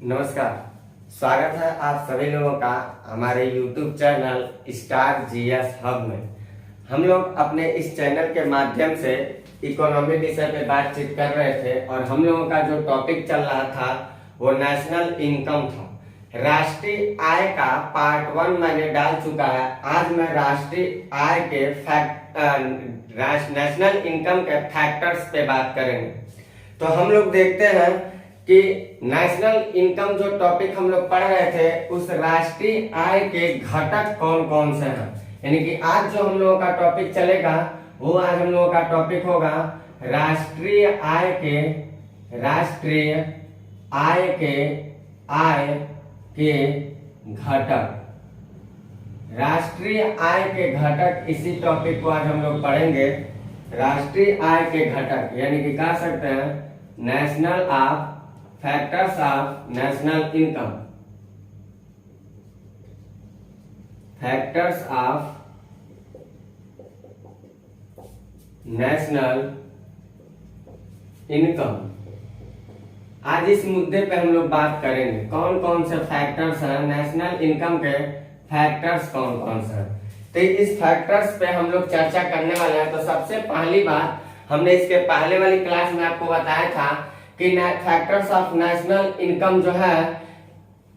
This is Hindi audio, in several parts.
नमस्कार। स्वागत है आप सभी लोगों का हमारे YouTube channel star GS hub में। हम लोग अपने इस चैनल के माध्यम से इकोनॉमी विषय पे बातचीत कर रहे थे और हम लोगों का जो टॉपिक चल रहा था वो नेशनल इनकम था। राष्ट्रीय आय का पार्ट 1 मैंने डाल चुका है। आज मैं राष्ट्रीय आय के नेशनल इनकम के फैक्टर्स पे बात करेंगे। तो हम लोग देखते हैं कि नेशनल इनकम जो टॉपिक हम लोग पढ़ रहे थे उस राष्ट्रीय आय के घटक कौन कौन से हैं। यानी कि आज जो हम लोगों का टॉपिक चलेगा वो आज हम लोगों का टॉपिक होगा राष्ट्रीय आय के घटक। राष्ट्रीय आय के घटक, इसी टॉपिक को आज हम लोग पढ़ेंगे। राष्ट्रीय आय के घटक यानी कि कह सकते हैं factors of national income. Factors of national income. आज इस मुद्दे पे हम लोग बात करेंगे कौन कौन से फैक्टर्स हैं, नेशनल इनकम के फैक्टर्स कौन कौन से हैं। तो इस फैक्टर्स पे हम लोग चर्चा करने वाले हैं। तो सबसे पहली बात, हमने इसके पहले वाली क्लास में आपको बताया था कि फैक्टर्स ऑफ नेशनल इनकम जो है,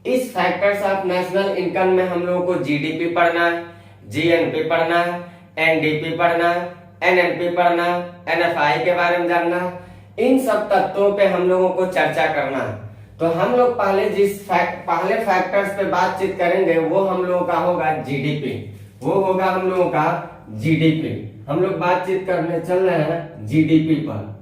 इस फैक्टर्स ऑफ नेशनल इनकम में हम लोगों को जीडीपी पढ़ना है, जीएनपी पढ़ना है, एनडीपी पढ़ना है, एनएनपी पढ़ना है, एनएफआई के बारे में जानना है। इन सब तत्वों पे हम लोगों को चर्चा करना है। तो हम लोग पहले फैक्टर्स पे बातचीत करेंगे वो हम लोगों का होगा जीडीपी। वो होगा हम लोगों का जीडीपी। हम लोग बातचीत करने चल रहे हैं जीडीपी पर।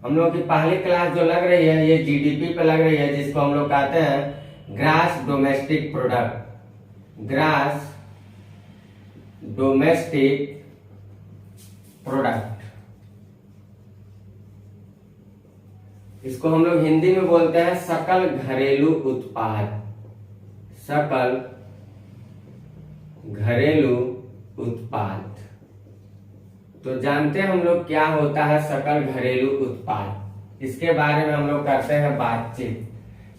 हम लोगों की पहली क्लास जो लग रही है ये जीडीपी पे लग रही है, जिसको हम लोग कहते हैं grass domestic product. Grass domestic product, इसको हम लोग हिंदी में बोलते हैं सकल घरेलू उत्पाद। सकल घरेलू उत्पाद। तो जानते हैं हम लोग क्या होता है सकल घरेलू उत्पाद। इसके बारे में हम लोग करते हैं बातचीत।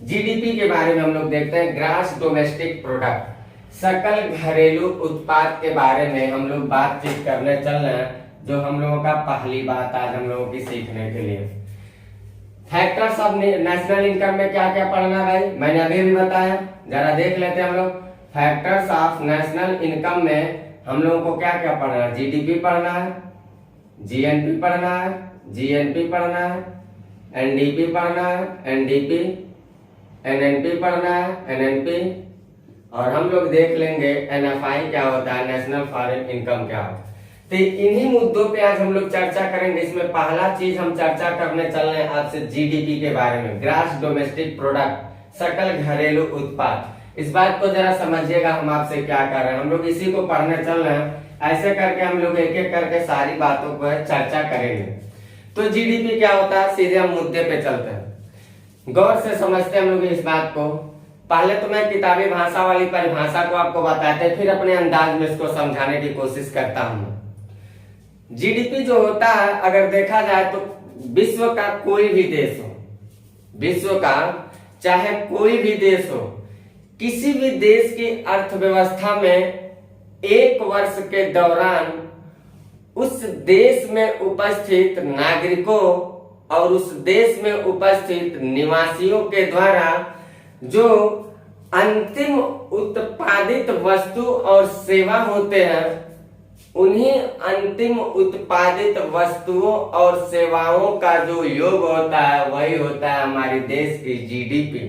जीडीपी के बारे में हम लोग देखते हैं ग्रास डोमेस्टिक प्रोडक्ट। सकल घरेलू उत्पाद के बारे में हम लोग बातचीत करने चल रहे हैं, जो हम लोगों का पहली बात आज हम लोगों की सीखने के लिए। फैक्टर्स ऑफ नेशनल इनकम में क्या क्या पढ़ना भाई, मैंने अभी भी बताया, जरा देख लेते हैं हम लोग। फैक्टर्स ऑफ नेशनल इनकम में हम लोगों को क्या क्या पढ़ना है, जीडीपी पढ़ना है, जीएनपी पढ़ना है, जीएनपी पढ़ना है, एनडीपी पढ़ना है, एनडीपी, एनएनपी पढ़ना है, एनएनपी, और हम लोग देख लेंगे एनएफआई क्या होता है, नेशनल फॉरेन इनकम क्या होता है। तो इन्हीं मुद्दों पे आज हम लोग चर्चा करेंगे। इसमें पहला चीज हम चर्चा करने चल रहे हैं आपसे जीडीपी के बारे में, ग्रास डोमेस्टिक प्रोडक्ट, सकल घरेलू उत्पाद। इस बात को जरा समझिएगा, हम आपसे क्या कर रहे हैं। हम लोग इसी को पढ़ने चल रहे हैं। ऐसे करके हम लोग एक एक करके सारी बातों पर चर्चा करेंगे। तो जीडीपी क्या होता है, सीधे हम मुद्दे पे चलते हैं, गौर से समझते हैं हम लोग इस बात को। पहले तो मैं किताबी भाषा वाली परिभाषा को आपको बताते, फिर अपने अंदाज में इसको समझाने की कोशिश करता हूं। जीडीपी जो होता है, अगर देखा जाए तो विश्व का कोई भी देश हो, विश्व का चाहे कोई भी देश हो, किसी भी देश की अर्थव्यवस्था में एक वर्ष के दौरान उस देश में उपस्थित नागरिकों और उस देश में उपस्थित निवासियों के द्वारा जो अंतिम उत्पादित वस्तु और सेवा होते हैं, उन्हीं अंतिम उत्पादित वस्तुओं और सेवाओं का जो योग होता है वही होता है हमारे देश की जीडीपी।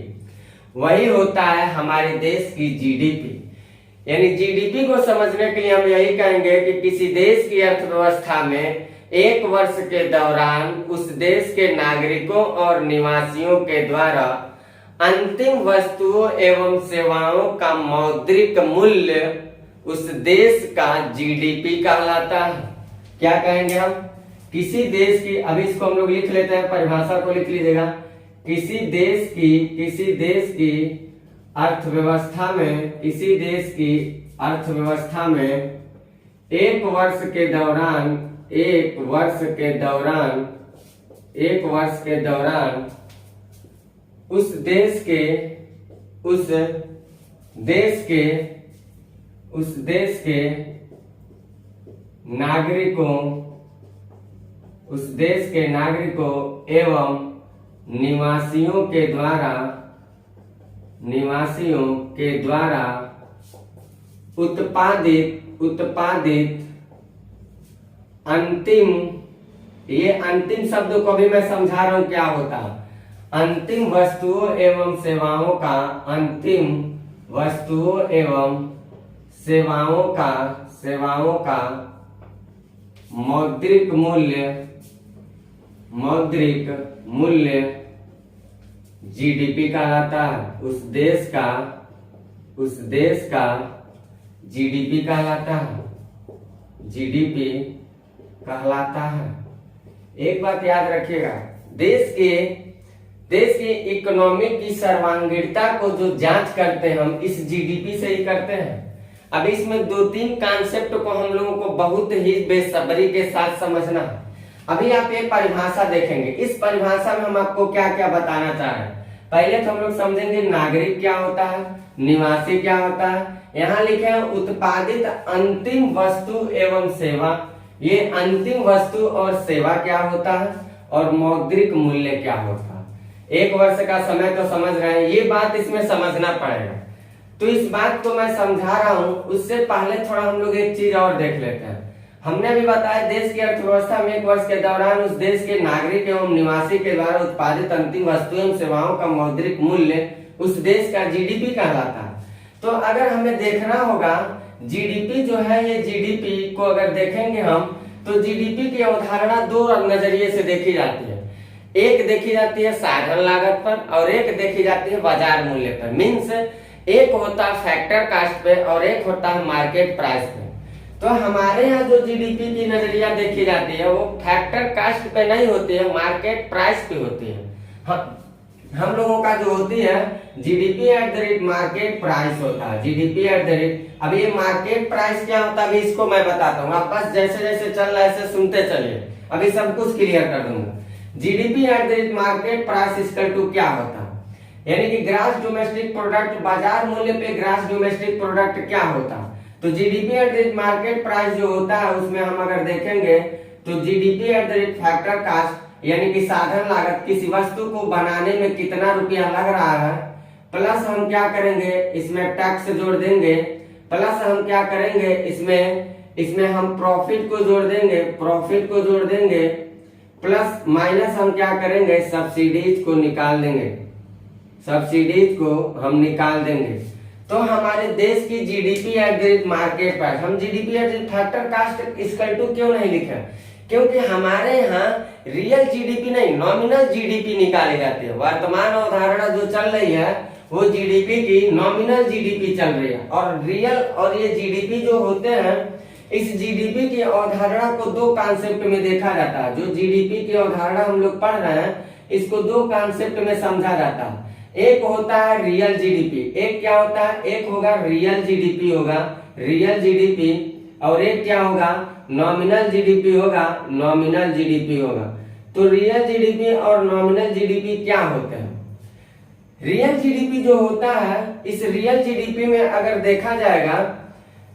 वही होता है हमारे देश की जीडीपी। यानी जीडीपी को समझने के लिए हम यही कहेंगे कि किसी देश की अर्थव्यवस्था में एक वर्ष के दौरान उस देश के नागरिकों और निवासियों के द्वारा अंतिम वस्तुओं एवं सेवाओं का मौद्रिक मूल्य उस देश का जीडीपी कहलाता है। क्या कहेंगे हम, किसी देश की, अभी इसको हम लोग लिख लेते हैं, परिभाषा को लिख लीजिएगा। किसी देश की अर्थव्यवस्था में, किसी देश की अर्थव्यवस्था में एक वर्ष के दौरान उस देश के उस देश के नागरिकों एवं निवासियों के द्वारा उत्पादित अंतिम, ये अंतिम शब्द को भी मैं समझा रहा हूं क्या होता है। अंतिम वस्तुओं एवं सेवाओं का मौद्रिक मूल्य जीडीपी कहलाता है। उस देश का जीडीपी कहलाता है। एक बात याद रखिएगा, देश के इकोनॉमिक की सर्वांगीणता को जो जांच करते हैं हम इस जीडीपी से ही करते हैं। अब इसमें 2-3 कॉन्सेप्ट को हम लोगों को बहुत ही बेसब्री के साथ समझना है। अभी आप एक परिभाषा देखेंगे, इस परिभाषा में हम आपको क्या क्या बताना चाह रहे हैं। पहले तो हम लोग समझेंगे नागरिक क्या होता है, निवासी क्या होता है। यहाँ लिखे हैं उत्पादित अंतिम वस्तु एवं सेवा, ये अंतिम वस्तु और सेवा क्या होता है और मौद्रिक मूल्य क्या होता है। 1 वर्ष का समय तो समझ रहे हैं, ये बात इसमें समझना पड़ेगा। तो इस बात को मैं समझा रहा हूं, उससे पहले थोड़ा हम लोग एक चीज और देख लेते हैं। हमने भी बताया देश की अर्थव्यवस्था में 1 वर्ष के दौरान उस देश के नागरिक एवं निवासी के द्वारा उत्पादित अंतिम वस्तु एवं सेवाओं का मौद्रिक मूल्य उस देश का जीडीपी कहलाता है। तो अगर हमें देखना होगा जीडीपी जो है, ये जीडीपी को अगर देखेंगे हम तो जीडीपी की अवधारणा 2 नजरिए से देखी जाती है। एक देखी जाती है साधन लागत पर और एक देखी जाती है बाजार मूल्य पर। मीन्स एक होता है फैक्टर कास्ट पे और एक होता है मार्केट प्राइस पे। तो हमारे यहाँ जो जीडीपी की नजरिया देखी जाती है वो फैक्टर कास्ट पे नहीं होती है, मार्केट प्राइस पे होती है। हम लोगों का जो होती है GDP at the rate market price होता है। जीडीपी एट द रेट, अब ये मार्केट प्राइस क्या होता है अभी इसको मैं बताता हूँ, आप बस जैसे जैसे चल रहा है ऐसे सुनते चलिए, अभी सब कुछ क्लियर कर दूंगा। GDP at the rate market price equal to क्या होता है, यानी कि ग्रास डोमेस्टिक प्रोडक्ट, बाजार मूल्य पे ग्रास डोमेस्टिक प्रोडक्ट क्या होता है। तो GDP at the rate market price जो होता है उसमें हम अगर देखेंगे तो GDP at the rate factor cost यानी कि साधन लागत, किसी वस्तु को बनाने में कितना रुपया लग रहा है, प्लस हम क्या करेंगे इसमें टैक्स जोड़ देंगे, प्लस हम क्या करेंगे इसमें हम प्रॉफिट को जोड़ देंगे, प्लस माइनस हम क्या करेंगे सब्सिडीज को निकाल देंगे। तो हमारे देश की GDP at the rate market price, हम GDP at the rate factor cost equal to क्यों नहीं लिखे, क्योंकि हमारे यहाँ रियल जीडीपी नहीं नॉमिनल जीडीपी निकाली जाती है। वर्तमान अवधारणा जो चल रही है वो जीडीपी की नॉमिनल जीडीपी चल रही है, और रियल और ये जीडीपी जो होते हैं इस जीडीपी की अवधारणा को 2 कॉन्सेप्ट में देखा जाता है। जो जीडीपी की अवधारणा हम लोग पढ़ रहे हैं इसको 2 कॉन्सेप्ट में समझा जाता है। एक होता है रियल जीडीपी, एक क्या होता है, एक होगा रियल जीडीपी और एक क्या होगा नॉमिनल जीडीपी होगा। तो रियल जीडीपी और नॉमिनल जीडीपी क्या होते हैं। रियल जीडीपी जो होता है, इस रियल जीडीपी में अगर देखा जाएगा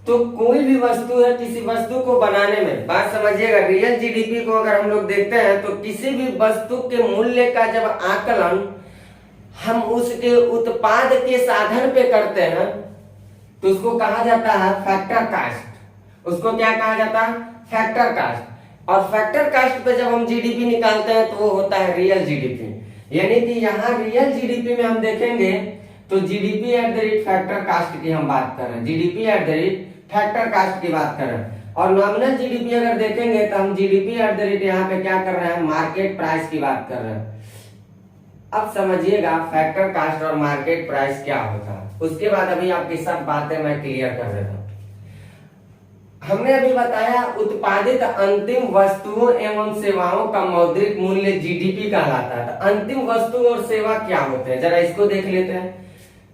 तो कोई भी वस्तु है, किसी वस्तु को बनाने में, बात समझिएगा, रियल जीडीपी को अगर हम लोग देखते हैं तो किसी भी वस्तु के मूल्य का जब आकलन हम उसके उत्पाद के साधन पे करते हैं तो उसको कहा जाता है फैक्टर कास्ट। उसको क्या कहा जाता है, फैक्टर कास्ट। और फैक्टर कास्ट पे जब हम जीडीपी निकालते हैं तो वो होता है रियल जीडीपी। यानी कि यहाँ रियल जीडीपी में हम देखेंगे तो GDP at the rate factor cost की हम बात कर रहे हैं, GDP at the rate factor cost की बात कर रहे हैं। और नॉमिनल जीडीपी अगर देखेंगे तो हम जीडीपी एट द रेट यहाँ पे क्या कर रहे हैं, मार्केट प्राइस की बात कर रहे हैं। अब समझिएगा फैक्टर कास्ट और मार्केट प्राइस क्या होता है, उसके बाद अभी आपकी सब बातें मैं क्लियर कर देता हूं। हमने अभी बताया उत्पादित अंतिम वस्तुओं एवं सेवाओं का मौद्रिक मूल्य जीडीपी कहलाता है। तो अंतिम वस्तु और सेवा क्या होते हैं जरा इसको देख लेते हैं।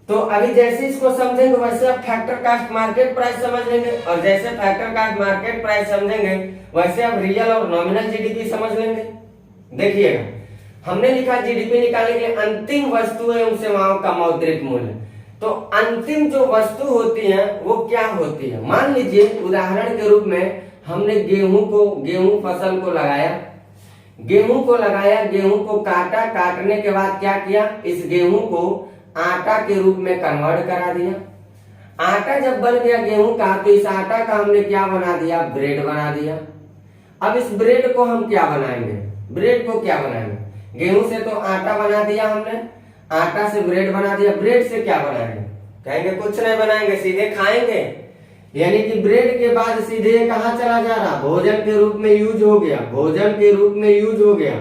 तो अभी जैसे इसको समझेंगे वैसे आप फैक्टर कास्ट मार्केट प्राइस समझ लेंगे, और जैसे फैक्टर कास्ट मार्केट प्राइस समझेंगे वैसे आप रियल और नॉमिनल जीडीपी समझ लेंगे। देखिएगा हमने लिखा जीडीपी निकालने के लिए अंतिम वस्तु एवं सेवाओं का मौद्रिक मूल्य। तो अंतिम जो वस्तु होती है वो क्या होती है? मान लीजिए उदाहरण के रूप में हमने गेहूं फसल को लगाया, गेहूं को काटा, काटने के बाद क्या किया, इस गेहूं को आटा के रूप में कन्वर्ट करा दिया। आटा जब बन गया गेहूं का, तो इस आटा का हमने क्या बना दिया, ब्रेड बना दिया। अब इस ब्रेड को हम क्या बनाएंगे, ब्रेड को क्या बनाएंगे? गेहूं से तो आटा बना दिया हमने, आटा से ब्रेड बना दिया, ब्रेड से क्या बनाएंगे? कहेंगे कुछ नहीं बनाएंगे, सीधे खाएंगे। यानी कि ब्रेड के बाद सीधे कहाँ चला जा रहा, भोजन के रूप में यूज हो गया, भोजन के रूप में यूज हो गया।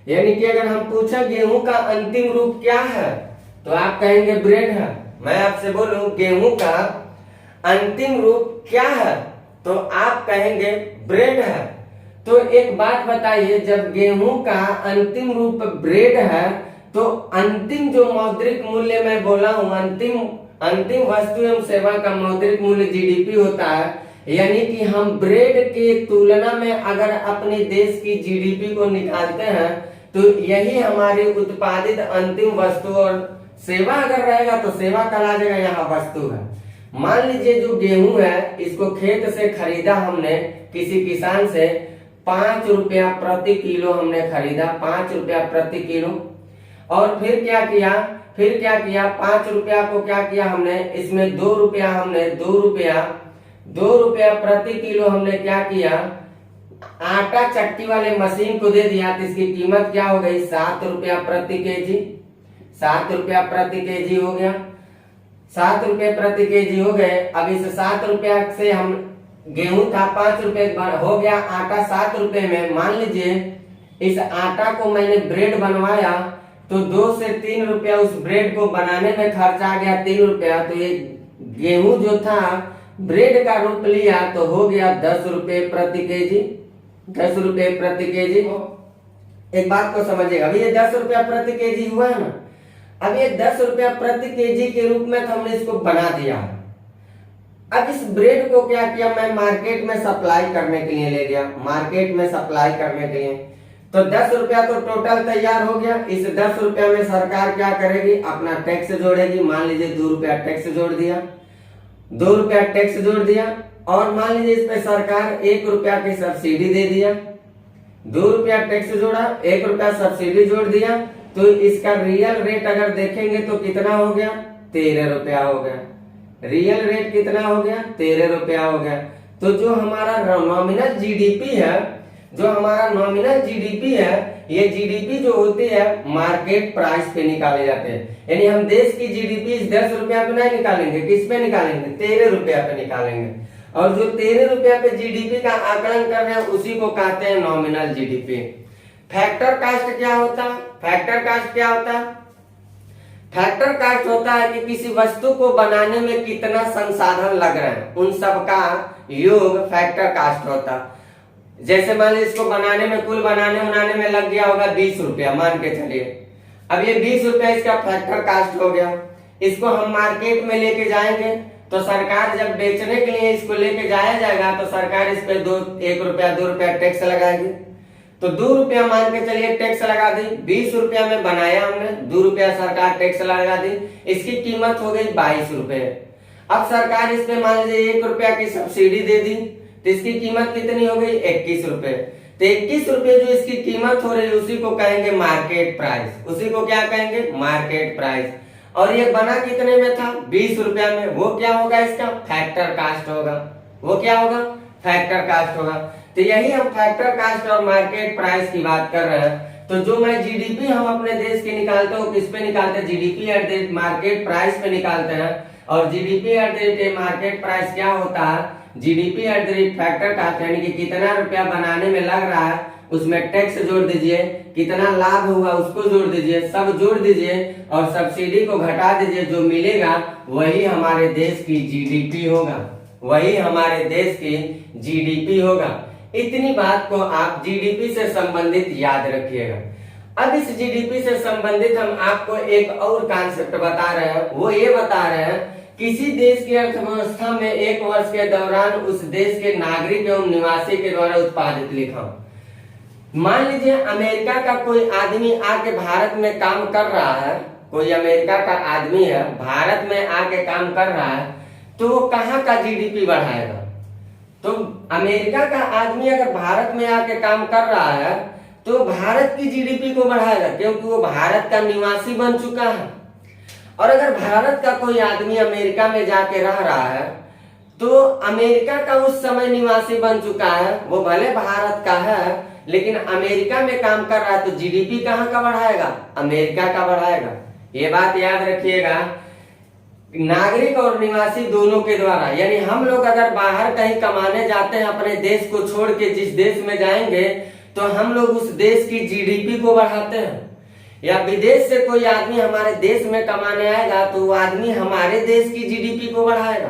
यानी कि अगर हम पूछा गेहूं का अंतिम रूप क्या है, तो आप कहेंगे ब्रेड है। मैं आपसे बोलूं गेहूं का अंतिम रूप क्या है, तो आप कहेंगे ब्रेड है। तो एक बात बताइए, जब गेहूं का अंतिम रूप ब्रेड है, तो अंतिम जो मौद्रिक मूल्य मैं बोला हूं, अंतिम वस्तु एवं सेवा का मौद्रिक मूल्य जीडीपी होता है। यानी कि हम ब्रेड के तुलना में अगर अपने देश की जीडीपी को निकालते हैं, तो यही हमारी उत्पादित अंतिम वस्तु, और सेवा अगर रहेगा तो सेवा कहा जाएगा, यहाँ वस्तु है। मान लीजिए जो गेहूं है, इसको खेत से खरीदा हमने किसी किसान से, 5 रुपया प्रति किलो हमने खरीदा, 5 रुपया प्रति किलो। और फिर क्या किया 5 रुपया को क्या किया हमने, इसमें 2 रुपया प्रति किलो हमने क्या किया, आटा चक्की वाले मशीन को दे दिया। तो इसकी कीमत क्या हो गई, 7 रुपया प्रति केजी, 7 रुपया प्रति केजी हो गया, 7 रुपये प्रति केजी हो गए। अब इस 7 रुपया से हम गेहूं था 5 रुपए हो गया, आटा 7 रुपए में। मान लीजिए इस आटा को मैंने ब्रेड बनवाया, तो 2 से 3 रुपया उस ब्रेड को बनाने में खर्च आ गया, 3 रुपया। तो ये गेहूं जो था ब्रेड का रूप लिया, तो हो गया 10 रुपए प्रति केजी, 10 रुपए प्रति केजी। एक बात को समझिएगा, अभी ये 10 रुपया प्रति केजी हुआ है ना, अब ये 10 रुपया प्रति केजी के रूप में तो हमने इसको बना दिया। अब इस ब्रेड को क्या किया, मैं मार्केट में सप्लाई करने के लिए ले गया, मार्केट में सप्लाई करने के लिए। तो 10 रुपया तो टोटल तैयार हो गया। इस 10 रुपया में सरकार क्या करेगी, अपना टैक्स जोड़ेगी। मान लीजिए 2 रुपया टैक्स जोड़ दिया, 2 रुपया टैक्स जोड़ दिया। और मान लीजिए इस पे सरकार 1 रुपया की सब्सिडी दे दिया, 2 रुपया टैक्स जोड़ा, 1 रुपया सब्सिडी जोड़ दिया। तो इसका रियल रेट अगर देखेंगे तो कितना हो गया, 13 रुपया हो गया। रियल रेट कितना हो गया, 13 रुपया हो गया। तो जो हमारा नॉमिनल जीडीपी है, ये जीडीपी जो होती है मार्केट प्राइस पे निकाले जाते हैं। यानी हम देश की जीडीपी इस 10 रुपया पे नहीं निकालेंगे, किस पे निकालेंगे, 13 रुपया पे निकालेंगे। और जो 13 रुपया पे जीडीपी का आकलन कर रहे हैं, उसी को कहते हैं नॉमिनल जीडीपी। फैक्टर कास्ट क्या होता है, फैक्टर कास्ट होता है कि किसी वस्तु को बनाने में कितना संसाधन लग रहे हैं, उन सब का योग फैक्टर कास्ट होता है। जैसे मान लीजिए इसको बनाने में, कुल बनाने में लग गया होगा 20 रुपया, मान के चलिए। अब ये 20 रुपया इसका फैक्टर कास्ट हो गया। इसको हम मार्केट में लेके जाएंगे, तो सरकार जब बेचने के लिए इसको लेके जाया जाएगा, तो सरकार इस पे 1 रुपया 2 रुपया टैक्स लगाएगी। तो 2 रुपया मान के चलिए टैक्स लगा दी, 20 रुपया में बनाया हमने, 2 रुपया सरकार टैक्स लगा दी, इसकी कीमत हो गई 22 रुपए। अब सरकार इस पे मान लीजिए 1 रुपया की सब्सिडी दे दी, तो इसकी कीमत कितनी हो गई, 21 रुपए। तो 21 रुपए जो इसकी कीमत हो रही है, उसी को कहेंगे मार्केट प्राइस, उसी को क्या कहेंगे, मार्केट प्राइस। और ये बना कितने में था, 20 रुपया में, वो क्या होगा, इसका फैक्टर कास्ट होगा। वो क्या होगा, फैक्टर कास्ट होगा। तो यही हम फैक्टर कास्ट और मार्केट प्राइस की बात कर रहे हैं। तो जो मैं जीडीपी हम अपने देश की निकालते हो, किस पे निकालते हैं, GDP at the market price पे निकालते हैं। और GDP at the market price क्या होता है, GDP at the factor cost, यानी कि कितना रुपया बनाने में लग रहा है, उसमें टैक्स जोड़ दीजिए, कितना लाभ हुआ उसको जोड़ दीजिए, सब जोड़ दीजिए और सब्सिडी को घटा दीजिए, जो मिलेगा वही हमारे देश की जीडीपी होगा, वही हमारे देश की जीडीपी होगा। इतनी बात को आप जीडीपी से संबंधित याद रखिएगा। अब इस जीडीपी से संबंधित हम आपको एक और कॉन्सेप्ट बता रहे हैं। वो ये बता रहे हैं, किसी देश की अर्थव्यवस्था में एक वर्ष के दौरान उस देश के नागरिक एवं निवासी के द्वारा उत्पादित लिखा। मान लीजिए अमेरिका का कोई आदमी आके भारत में काम कर रहा है, कोई अमेरिका का आदमी है, भारत में आके काम कर रहा है, तो वो कहाँ का जीडीपी बढ़ाएगा? तो अमेरिका का आदमी अगर भारत में आके काम कर रहा है तो भारत की जीडीपी को बढ़ाएगा, क्योंकि वो भारत का निवासी बन चुका है। और अगर भारत का कोई आदमी अमेरिका में जाके रह रहा है तो अमेरिका का उस समय निवासी बन चुका है, वो भले भारत का है लेकिन अमेरिका में काम कर रहा है, तो जीडीपी कहाँ का बढ़ाएगा? अमेरिका का बढ़ाएगा। ये बात याद रखिएगा, नागरिक और निवासी दोनों के द्वारा, यानी हम लोग अगर बाहर कहीं कमाने जाते हैं अपने देश को छोड़ के, जिस देश में जाएंगे तो हम लोग उस देश की जीडीपी को बढ़ाते हैं। या विदेश से कोई आदमी हमारे देश में कमाने आएगा तो वो आदमी हमारे देश की जीडीपी को बढ़ाएगा,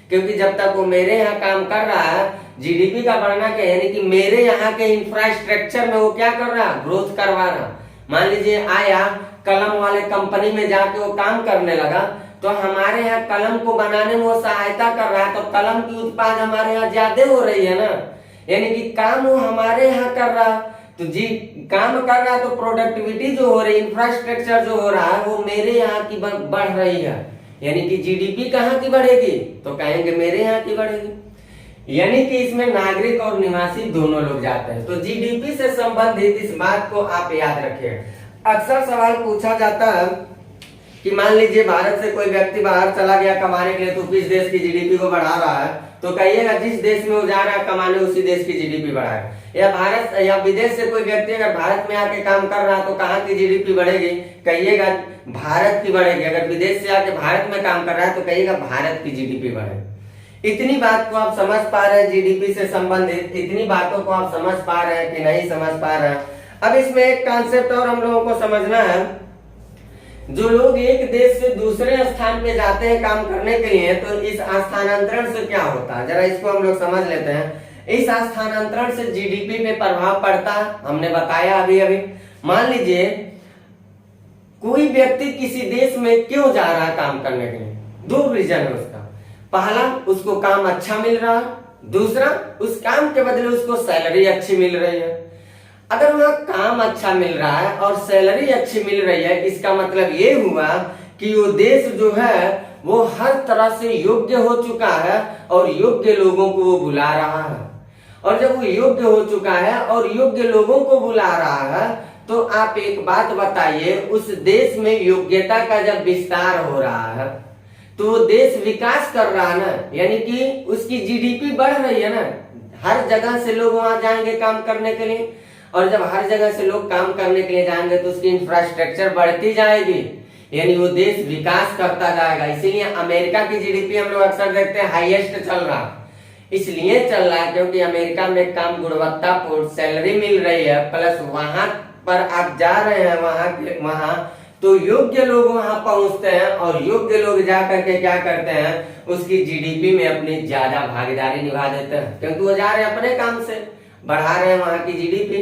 क्योंकि जब तक वो मेरे यहाँ काम कर रहा है, जीडीपी का बढ़ना क्या, यानी कि मेरे यहाँ के इंफ्रास्ट्रक्चर में वो क्या कर रहा है? ग्रोथ करवा रहा। मान लीजिए आया, कलम वाले कंपनी में जाके वो काम करने लगा, तो हमारे यहाँ कलम को बनाने में वो सहायता कर रहा है, तो कलम की उत्पाद हमारे यहाँ ज्यादा हो रही है ना, यानी कि काम वो हमारे यहाँ कर रहा, तो जी काम कर रहा है तो प्रोडक्टिविटी जो हो रही, इंफ्रास्ट्रक्चर जो हो रहा है वो मेरे यहाँ की बढ़ रही है, यानी कि जीडीपी कहाँ की बढ़ेगी? तो कहेंगे मेरे यहाँ की बढ़ेगी। यानी कि इसमें नागरिक और निवासी दोनों लोग जाते हैं। तो जीडीपी से संबंधित इस बात को आप याद रखिएगा। अक्सर सवाल पूछा जाता है कि मान लीजिए भारत से कोई व्यक्ति बाहर चला गया कमाने के लिए, तो किस देश की जीडीपी को बढ़ा रहा है? तो कहिएगा जिस देश में वो जा रहा है कमाने उसी देश की जीडीपी बढ़ाएगा। या भारत या विदेश से कोई व्यक्ति अगर भारत में आके काम कर रहा है तो कहाँ की जीडीपी बढ़ेगी? कहिएगा भारत की बढ़ेगी। अगर विदेश से आके भारत में काम कर रहा है तो कहिएगा भारत की जीडीपी बढ़ेगी। इतनी बात को आप समझ पा रहे हैं जीडीपी से संबंधित, इतनी बातों को आप समझ पा रहे हैं कि नहीं समझ पा रहे हैं? अब इसमें एक कॉन्सेप्ट और हम लोगों को समझना है, जो लोग एक देश से दूसरे स्थान पे जाते हैं काम करने के लिए, तो इस स्थानांतरण से क्या होता है, जरा इसको हम लोग समझ लेते हैं। इस स्थानांतरण से जीडीपी पे प्रभाव पड़ता है, हमने बताया अभी अभी। मान लीजिए कोई व्यक्ति किसी देश में क्यों जा रहा है काम करने के लिए, दो रीजन है उसका। पहला, उसको काम अच्छा मिल रहा है, दूसरा उस काम के बदले उसको सैलरी अच्छी मिल रही है। अगर वहां काम अच्छा मिल रहा है और सैलरी अच्छी मिल रही है, इसका मतलब ये हुआ कि वो देश जो है वो हर तरह से योग्य हो चुका है और योग्य लोगों को वो बुला रहा है। और जब वो योग्य हो चुका है और योग्य लोगों को बुला रहा है, तो आप एक बात बताइए, उस देश में योग्यता का जब विस्तार हो रहा है तो वो देश विकास कर रहा है ना, यानी कि उसकी जीडीपी बढ़ रही है ना। हर जगह से लोग वहां जाएंगे काम करने के लिए, और जब हर जगह से लोग काम करने के लिए जाएंगे तो उसकी इंफ्रास्ट्रक्चर बढ़ती जाएगी, यानी वो देश विकास करता जाएगा। इसीलिए अमेरिका की जीडीपी हम लोग अक्सर देखते हैं हाईएस्ट चल रहा, इसलिए चल रहा है क्योंकि अमेरिका में काम गुणवत्तापूर्ण, सैलरी मिल रही है, प्लस वहां पर आप जा रहे हैं वहां तो योग्य लोग वहां पहुंचते हैं, और योग्य लोग जा करके क्या करते हैं, उसकी जीडीपी में अपनी ज्यादा भागीदारी निभा देते हैं, क्योंकि वो जा रहे हैं अपने काम से, बढ़ा रहे हैं वहां की जीडीपी।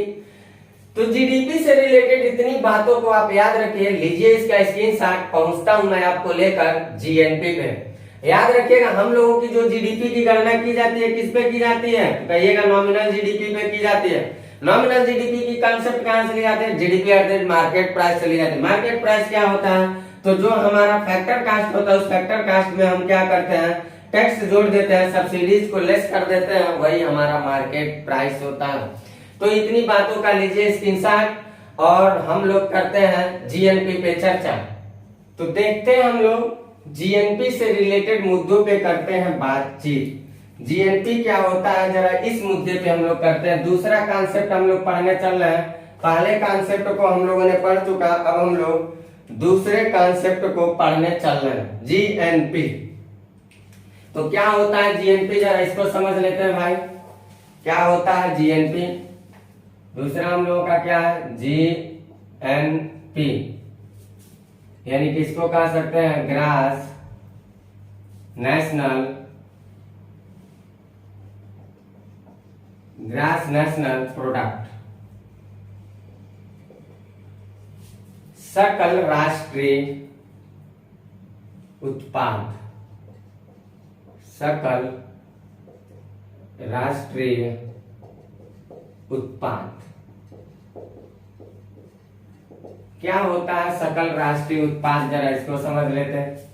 तो जीडीपी से रिलेटेड इतनी बातों को आप याद रखिए। लीजिए इसका स्क्रीनशॉट, पहुंचता हूं मैं आपको लेकर जीएनपी पे। याद रखिएगा हम लोगों की जो जीडीपी की गणना की जाती है, किस पे की जाती है? कहिएगा नॉमिनल जीडीपी पे की जाती है। नॉमिनल जीडीपी की कंसेप्ट कहां से ली जाती है? जीडीपी एट मार्केट प्राइस से ली जाती है। मार्केट प्राइस क्या होता है? तो जो हमारा फैक्टर कास्ट होता है, उस फैक्टर कास्ट में हम क्या करते हैं, टैक्स जोड़ देते हैं, सब्सिडीज को लेस कर देते हैं, वही हमारा मार्केट प्राइस होता है। तो इतनी बातों का लीजिए स्क्रीनशॉट, और हम लोग करते हैं जीएनपी पे चर्चा। तो देखते हैं हम लोग जीएनपी से रिलेटेड मुद्दों पे करते हैं बातचीत। जीएनपी क्या होता है, जरा इस मुद्दे पे हम लोग करते हैं। दूसरा कॉन्सेप्ट हम लोग पढ़ने चल रहे हैं, पहले कॉन्सेप्ट को हम लोगों ने पढ़ चुका, अब हम लोग दूसरे कॉन्सेप्ट को पढ़ने चल रहे हैं, जीएनपी। तो क्या होता है जीएनपी, जरा इसको समझ लेते हैं भाई, क्या होता है जीएनपी। दूसरा हम लोगों का क्या है, जीएनपी, यानी कि इसको कह सकते हैं ग्रॉस नेशनल प्रोडक्ट, सकल राष्ट्रीय उत्पाद, सकल राष्ट्रीय उत्पाद। क्या होता है सकल राष्ट्रीय उत्पाद, जरा इसको समझ लेते हैं।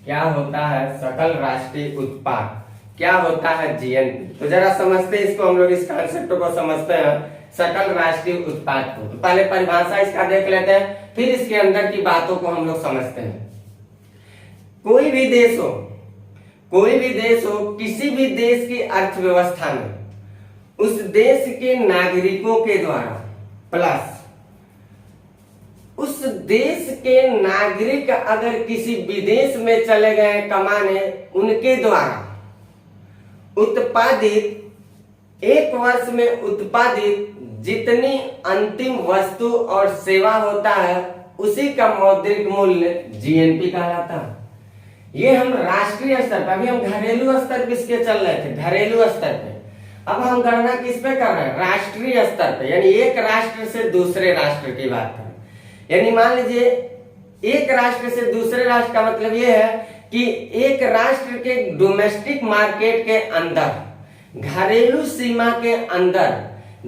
क्या होता है सकल राष्ट्रीय उत्पाद, क्या होता है जीएनपी। तो जरा समझते हैं इसको, हम लोग इस कॉन्सेप्ट को समझते हैं सकल राष्ट्रीय उत्पाद को। तो पहले परिभाषा इसका देख लेते हैं, फिर इसके अंदर की बातों को हम लोग समझते हैं। कोई भी देश हो, कोई भी देश हो, किसी भी देश की अर्थव्यवस्था में उस देश के नागरिकों के द्वारा प्लस उस देश के नागरिक अगर किसी विदेश में चले गए कमाने, उनके द्वारा उत्पादित एक वर्ष में उत्पादित जितनी अंतिम वस्तु और सेवा होता है उसी का मौद्रिक मूल्य जीएनपी कहलाता है। ये हम राष्ट्रीय स्तर पर, अभी हम घरेलू स्तर पे इसके चल रहे थे, घरेलू स्तर पे। अब हम गणना किस पे कर रहे हैं, राष्ट्रीय स्तर पे, यानी एक राष्ट्र से दूसरे राष्ट्र की बात करें। यानी मान लीजिए एक राष्ट्र से दूसरे राष्ट्र का मतलब यह है कि एक राष्ट्र के डोमेस्टिक मार्केट के अंदर, घरेलू सीमा के अंदर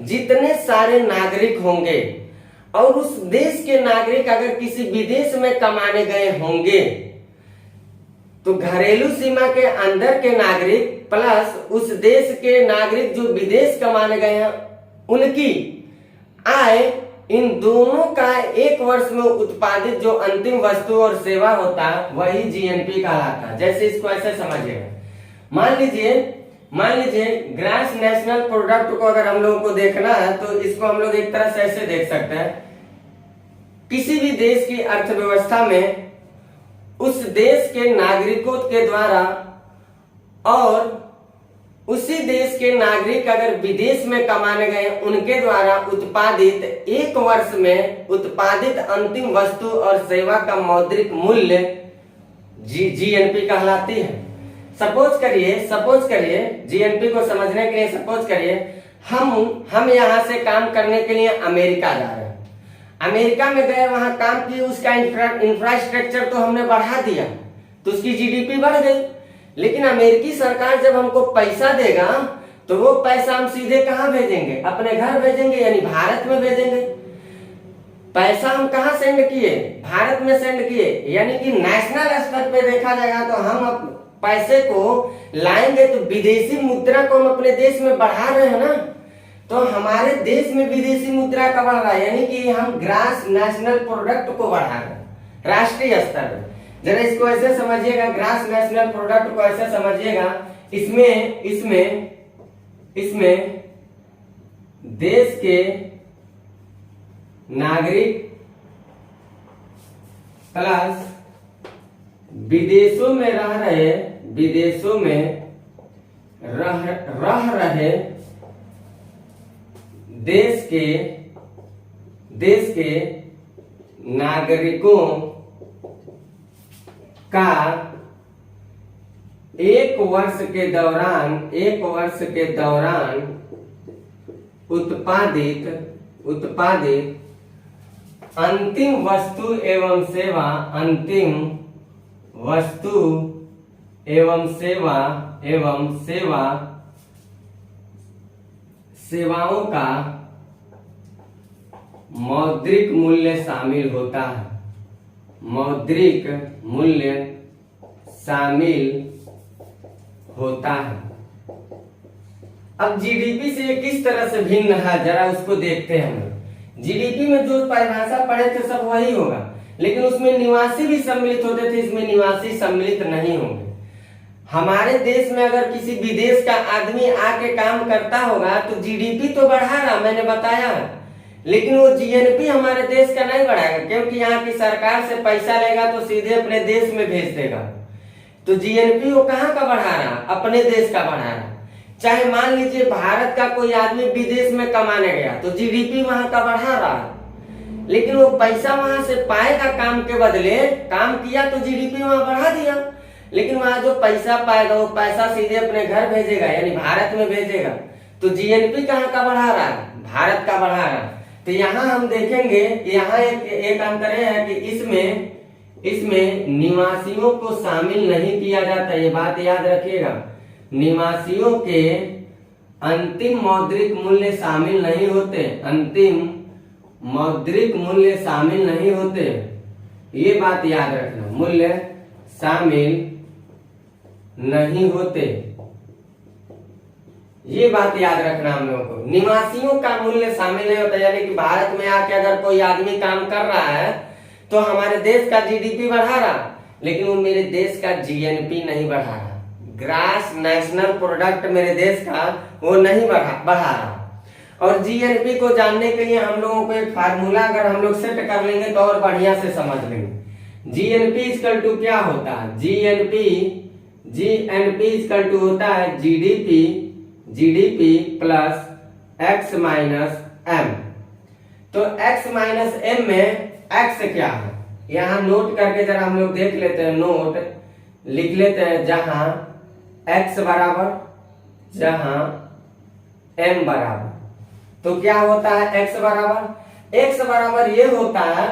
जितने सारे नागरिक होंगे और उस देश के नागरिक अगर किसी विदेश में कमाने गए होंगे, तो घरेलू सीमा के अंदर के नागरिक प्लस उस देश के नागरिक जो विदेश कमाने गए हैं, उनकी आय, इन दोनों का एक वर्ष में उत्पादित जो अंतिम वस्तु और सेवा होता है वही जीएनपी कहलाता है। जैसे इसको ऐसे समझिएगा, मान लीजिए ग्रॉस नेशनल प्रोडक्ट को अगर हम लोगों को देखना है तो इसको हम लोग एक तरह से ऐसे देख सकते हैं। किसी भी देश की अर्थव्यवस्था में उस देश के नागरिकों के द्वारा और उसी देश के नागरिक अगर विदेश में कमाने गए, उनके द्वारा उत्पादित एक वर्ष में उत्पादित अंतिम वस्तु और सेवा का मौद्रिक मूल्य जीएनपी कहलाती है। सपोज करिए जीएनपी को समझने के लिए सपोज करिए हम यहां से काम करने के लिए अमेरिका जा रहे हैं। अमेरिका में गए, वहां काम किए, उसका इंफ्रास्ट्रक्चर तो हमने बढ़ा दिया तो उसकी जीडीपी बढ़ गई। लेकिन अमेरिकी सरकार जब हमको पैसा देगा तो वो पैसा हम सीधे कहां भेजेंगे, अपने घर भेजेंगे, यानी भारत में भेजेंगे। पैसा हम कहां सेंड किए, भारत में सेंड किए, यानी कि नेशनल स्तर पे देखा जाएगा तो हम पैसे को लाएंगे तो विदेशी मुद्रा को हम अपने देश में बढ़ा रहे हैं ना। तो हमारे देश में विदेशी मुद्रा का बढ़ रहा है, यानी कि हम ग्रॉस नेशनल प्रोडक्ट को बढ़ा रहे हैं राष्ट्रीय स्तर पर। जरा इसको ऐसे समझिएगा, ग्रॉस नेशनल प्रोडक्ट को ऐसे समझिएगा, इसमें देश के नागरिक प्लस विदेशों में रह रहे देश के नागरिकों का एक वर्ष के दौरान उत्पादित अंतिम वस्तु एवं सेवाओं का मौद्रिक मूल्य शामिल होता है। मौद्रिक मूल्य शामिल होता है। अब जीडीपी से किस तरह से भिन्न है, जरा उसको देखते हैं हम। जीडीपी में जो परिभाषा पढ़े थे सब वही होगा, लेकिन उसमें निवासी भी सम्मिलित होते थे, इसमें निवासी सम्मिलित नहीं होंगे। हमारे देश में अगर किसी विदेश का आदमी आके काम करता होगा तो जीडीपी तो बढ़ा रहा, मैंने बताया, लेकिन वो जीएनपी हमारे देश का नहीं बढ़ाएगा, क्योंकि यहाँ की सरकार से पैसा लेगा तो सीधे अपने देश में भेज देगा। तो जीएनपी वो कहाँ का बढ़ा रहा, अपने देश का बढ़ा रहा। चाहे मान लीजिए भारत का कोई आदमी विदेश में कमाने गया तो जीडीपी वहां का बढ़ा रहा है, लेकिन वो पैसा वहां से पाएगा, काम के बदले काम किया तो जीडीपी वहां बढ़ा दिया, लेकिन वहां जो पैसा पाएगा वो पैसा सीधे अपने घर भेजेगा, यानी भारत में भेजेगा। तो जीएनपी कहाँ का बढ़ा रहा है, भारत का बढ़ा रहा है। तो यहाँ हम देखेंगे, यहाँ एक अंतर है कि इसमें निवासियों को शामिल नहीं किया जाता, ये बात याद रखिएगा। निवासियों के अंतिम मौद्रिक मूल्य शामिल नहीं होते, अंतिम मौद्रिक मूल्य शामिल नहीं होते, ये बात याद रखना, मूल्य शामिल नहीं होते, ये बात याद रखना हम लोगों को। निवासियों का मूल्य शामिल नहीं होता, यानी कि भारत में आके अगर कोई आदमी काम कर रहा है तो हमारे देश का जीडीपी बढ़ा रहा, लेकिन वो मेरे देश का जीएनपी नहीं बढ़ा रहा, ग्रास नेशनल प्रोडक्ट मेरे देश का वो नहीं बढ़ा रहा। और जीएनपी को जानने के लिए हम लोगों को एक फार्मूला अगर हम लोग सेट कर लेंगे तो और बढ़िया से समझ लेंगे। जीएनपी इक्वल टू क्या होता है, जीएनपी इक्वल टू होता है GDP plus X minus M. तो एक्स माइनस एम में एक्स क्या है, यहां नोट करके जरा हम लोग देख लेते हैं, नोट लिख लेते हैं, जहां एक्स बराबर जहां एम बराबर। तो क्या होता है एक्स बराबर ये होता है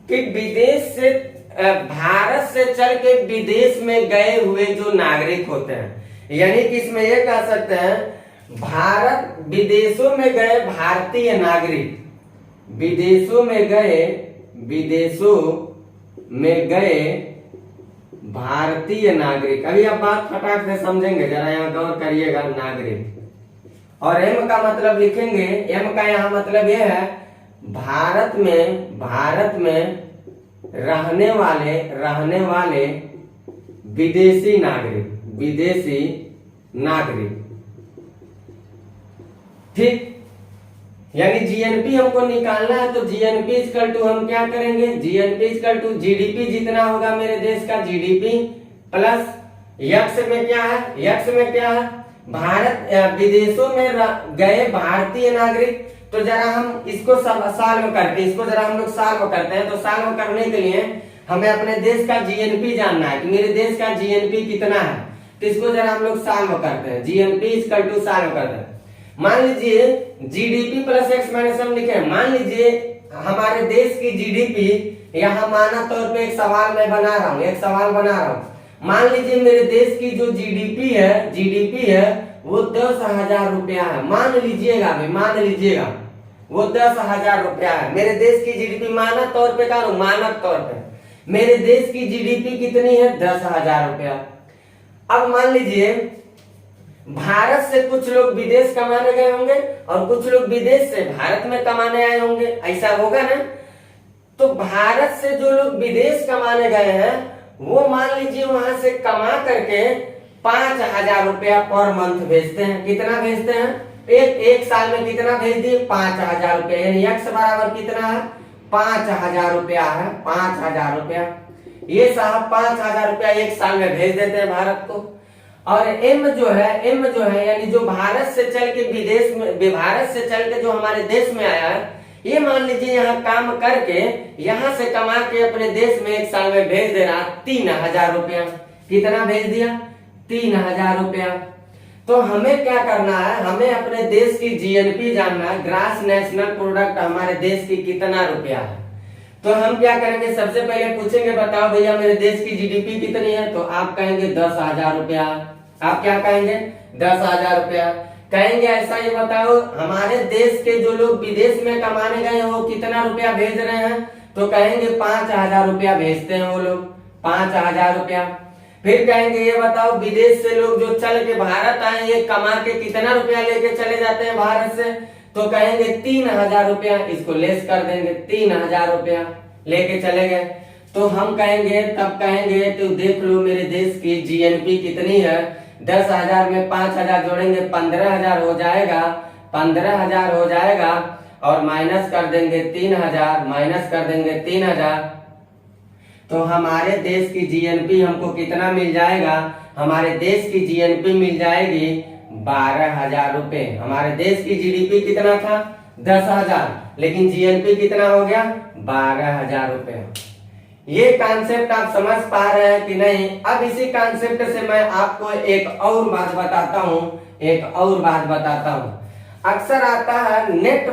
कि विदेश से भारत से चल के विदेश में गए हुए जो नागरिक होते हैं, यानी कि इसमें ये कह सकते हैं भारत विदेशों में गए भारतीय नागरिक, विदेशों में गए भारतीय नागरिक। अभी आप बात फटाक से समझेंगे, जरा यहाँ गौर करिएगा, नागरिक। और एम का मतलब लिखेंगे, एम का यहाँ मतलब यह है भारत में रहने वाले विदेशी नागरिक, ठीक। यानी जीएनपी हमको निकालना है, तो जीएनपी इक्वल टू हम क्या करेंगे, जीएनपी इक्वल टू जीडीपी जितना होगा मेरे देश का जीडीपी प्लस यक्स में क्या है, भारत विदेशों में गए भारतीय नागरिक। तो जरा हम इसको सॉल्व करते हैं, इसको जरा हम लोग सॉल्व करते हैं। तो सॉल्व करने के लिए हमें अपने देश का जीएनपी जानना है कि मेरे देश का जीएनपी कितना है। तो इसको जरा हम लोग सॉल्व करते हैं, जीएनपी इक्वल टू सॉल्व करते हैं। मान लीजिए GDP plus X minus M लिखे, मान लीजिए हमारे देश की जीडीपी, यहाँ माना तौर पे एक सवाल मैं बना रहा हूँ, मान लीजिए मेरे देश की जो जीडीपी है वो 10,000 रुपया है, मान लीजिएगा वो 10,000 रुपया है। मेरे देश की जीडीपी मानक तौर पे मेरे देश की जीडीपी कितनी है, 10,000 रुपया। अब मान लीजिए भारत से कुछ लोग विदेश कमाने गए होंगे और कुछ लोग विदेश से भारत में कमाने आए होंगे, ऐसा होगा ना। तो भारत से जो लोग विदेश कमाने गए हैं वो मान लीजिए वहां से कमा करके 5,000 रुपया पर मंथ भेजते हैं। कितना भेजते हैं, एक साल में कितना भेज दिए, 5,000 रुपया। यानी एक्स बराबर कितना है, 5,000 रुपया है, 5,000 रुपया। ये साहब 5,000 रुपया एक साल में भेज देते हैं भारत को। और एम जो है यानी जो भारत से चल के जो हमारे देश में आया है, ये मान लीजिए यहाँ काम करके यहाँ से कमा के अपने देश में एक साल में भेज दे रहा 3,000 रुपया। कितना भेज दिया, 3,000 रुपया। तो हमें क्या करना है, हमें अपने देश की जीएनपी जानना है, ग्रास नेशनल प्रोडक्ट हमारे देश की कितना रुपया है। तो हम क्या करेंगे, सबसे पहले पूछेंगे बताओ भैया मेरे देश की जीडीपी कितनी है, तो आप कहेंगे 10,000 रुपया। आप क्या कहेंगे, 10,000 रुपया कहेंगे। ऐसा ये बताओ हमारे देश के जो लोग विदेश में कमाने गए हैं वो कितना रुपया भेज रहे हैं, तो कहेंगे 5,000 रुपया भेजते हैं वो लोग, 5,000 रुपया। फिर कहेंगे ये बताओ विदेश से लोग जो चल के भारत आए ये कमा के कितना रुपया लेके चले जाते हैं भारत से, तो कहेंगे 3,000 रुपया। इसको लेस कर देंगे, 3,000 रुपया लेके चले गए। तो हम कहेंगे तो देख लो मेरे देश की जीएनपी कितनी है, 10,000 में 5,000 जोड़ेंगे 15,000 हो जाएगा, 15,000 हो जाएगा। और माइनस कर देंगे 3,000, तो हमारे देश की जीएनपी हमको कितना मिल जाएगा, हमारे देश की जीएनपी मिल जाएगी 12,000 रुपए। हमारे देश की जीडीपी कितना था, 10,000, लेकिन जीएनपी कितना हो गया, 12,000 रुपए। ये कॉन्सेप्ट आप समझ पा रहे हैं कि नहीं। अब इसी कॉन्सेप्ट से मैं आपको एक और बात बताता हूं। अक्सर आता है नेट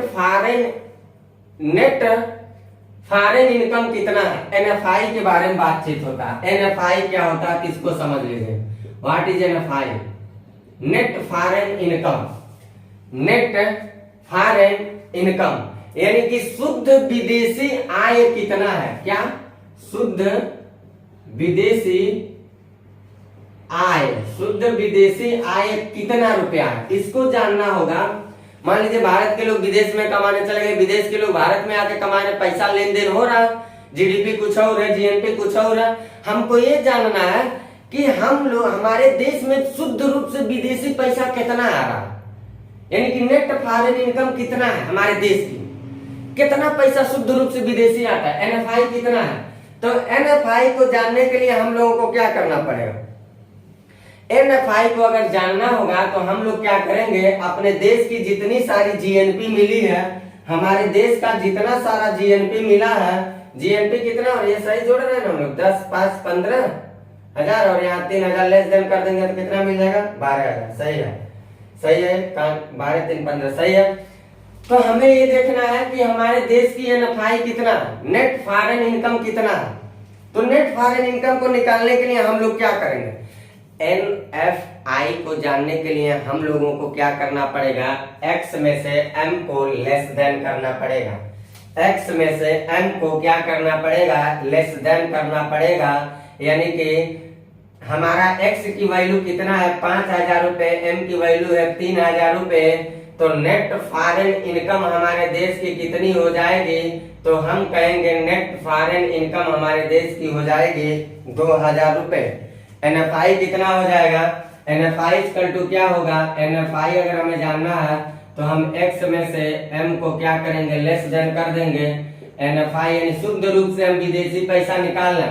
फॉरेन इनकम कितना है, एनएफआई के बारे में बातचीत होता है। एनएफआई क्या होता है किसको समझ लीजिए, what is NFI, net foreign income. यानी कि शुद्ध विदेशी आय कितना है, क्या शुद्ध विदेशी आय, शुद्ध विदेशी आय कितना रुपया है, इसको जानना होगा। मान लीजिए भारत के लोग विदेश में कमाने चले गए, विदेश के लोग भारत में आके कमाने, पैसा लेन देन हो रहा, जीडीपी कुछ और है, जीएनपी कुछ और है। हमको ये जानना है कि हम लोग, हमारे देश में शुद्ध रूप से विदेशी पैसा कितना आ रहा है, यानी कि नेट फॉरेन इनकम कितना है हमारे देश की, कितना पैसा शुद्ध रूप से विदेशी आता है, एनएफआई कितना है। तो एनएफआई को जानने के लिए हम लोगों को क्या करना पड़ेगा, एनएफआई को अगर जानना होगा तो हम लोग क्या करेंगे, अपने देश की जितनी सारी जीएनपी मिली है, हमारे देश का जितना सारा जीएनपी मिला है, जीएनपी कितना, और ये सही जोड़ रहे हैं हम लोग 10, 5, 15,000 और यहाँ 3,000 लेस देन कर देंगे तो कितना मिल जाएगा, 12,000। सही है, सही है, 12, 3, 15 सही है। तो हमें ये देखना है कि हमारे देश की एनएफआई कितना है, नेट फॉरेन इनकम कितना है। तो नेट फॉरेन इनकम को निकालने के लिए हम लोग क्या करेंगे, एनएफआई को जानने के लिए हम लोगों को क्या करना पड़ेगा, एक्स में से एम को लेस देन करना पड़ेगा, एक्स में से एम को क्या करना पड़ेगा, लेस देन करना पड़ेगा। यानी कि हमारा एक्स की वैल्यू कितना है, 5,000 रुपए, एम की वैल्यू है 3,000 रुपए, तो नेट फॉरेन इनकम हमारे देश की कितनी हो जाएगी, तो हम कहेंगे नेट फॉरेन इनकम हमारे देश की हो जाएगी 2,000 रुपए। एनएफआई कितना हो जाएगा, एनएफआई इक्वल टू क्या होगा, एनएफआई अगर हमें जानना है तो हम एक्स में से एम को क्या करेंगे, लेस देन कर देंगे। एनएफआई यानी शुद्ध रूप से हम विदेशी पैसा निकालना,